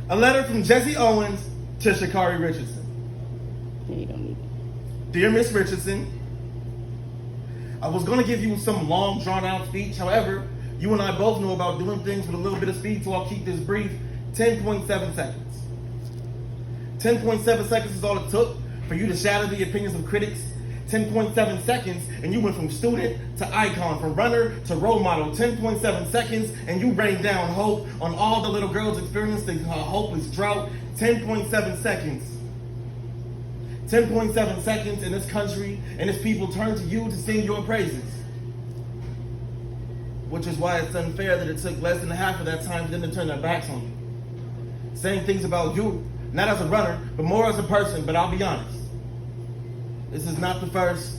A letter from Jesse Owens to Sha'Carri Richardson. Yeah, you don't need it. Dear Miss Richardson, I was going to give you some long, drawn-out speech. However, you and I both know about doing things with a little bit of speed, so I'll keep this brief. 10.7 seconds. 10.7 seconds is all it took for you to shatter the opinions of critics. 10.7 seconds, and you went from student to icon, from runner to role model. 10.7 seconds, and you rained down hope on all the little girls experiencing a hopeless drought. 10.7 seconds. 10.7 seconds, and this country and its people turn to you to sing your praises. Which is why it's unfair that it took less than half of that time for them to turn their backs on you. Saying things about you, not as a runner, but more as a person. But I'll be honest, this is not the first,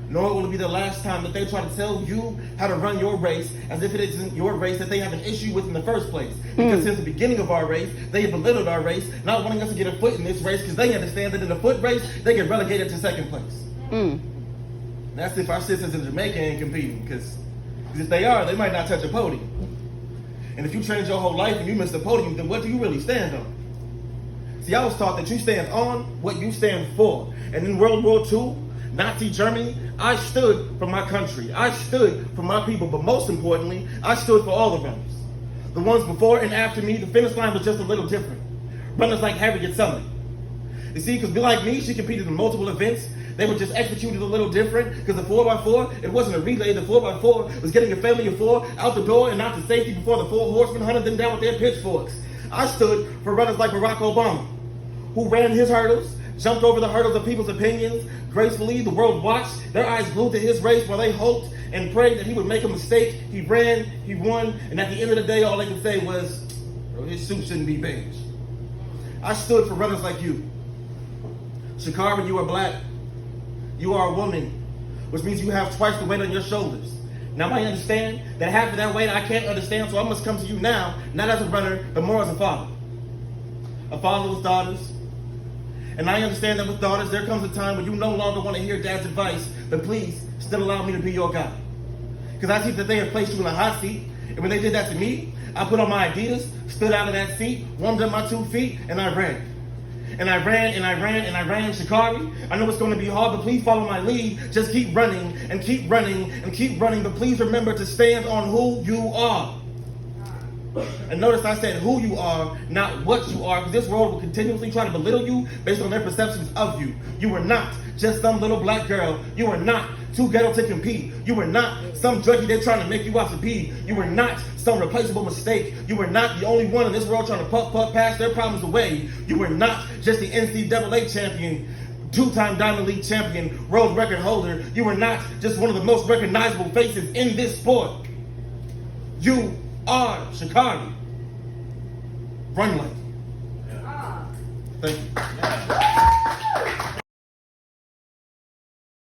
nor will it be the last time that they try to tell you how to run your race as if it isn't your race that they have an issue with in the first place. Because since the beginning of our race, they have belittled our race, not wanting us to get a foot in this race because they understand that in the foot race, they get relegated to second place. That's if our sisters in Jamaica ain't competing, because if they are, they might not touch a podium. And if you change your whole life and you miss the podium, then what do you really stand on? See, I was taught that you stand on what you stand for. And in World War II, Nazi Germany, I stood for my country. I stood for my people. But most importantly, I stood for all the runners. The ones before and after me, the finish line was just a little different. Runners like Harriet Sully. You see, because like me, she competed in multiple events. They were just executed a little different because the 4x4, it wasn't a relay. The 4x4 was getting a family of four out the door and out to safety before the four horsemen hunted them down with their pitchforks. I stood for runners like Barack Obama, who ran his hurdles, jumped over the hurdles of people's opinions gracefully. The world watched, their eyes glued to his race while they hoped and prayed that he would make a mistake. He ran, he won, and at the end of the day, all they could say was, bro, his suit shouldn't be beige. I stood for runners like you. Sha'Carri, you are black. You are a woman, which means you have twice the weight on your shoulders. Now, I understand that half of that weight I can't understand, so I must come to you now, not as a runner, but more as a father. A father with daughters. And I understand that with daughters, there comes a time when you no longer want to hear dad's advice, but please, still allow me to be your guy. Because I see that they have placed you in a hot seat, and when they did that to me, I put on my Adidas, stood out of that seat, warmed up my 2 feet, and I ran. And I ran, and I ran, and I ran. Sha'Carri, I know it's going to be hard, but please follow my lead. Just keep running, and keep running, and keep running. But please remember to stand on who you are. And notice I said who you are, not what you are, because this world will continuously try to belittle you based on their perceptions of you. You are not just some little black girl. You are not too ghetto to compete. You are not some junkie they're trying to make you out to be. You are not some replaceable mistake. You are not the only one in this world trying to puff past their problems away. You are not just the NCAA champion, 2-time Diamond League champion, world record holder. You are not just one of the most recognizable faces in this sport. You are Sha'Carri. Run like. Thank you.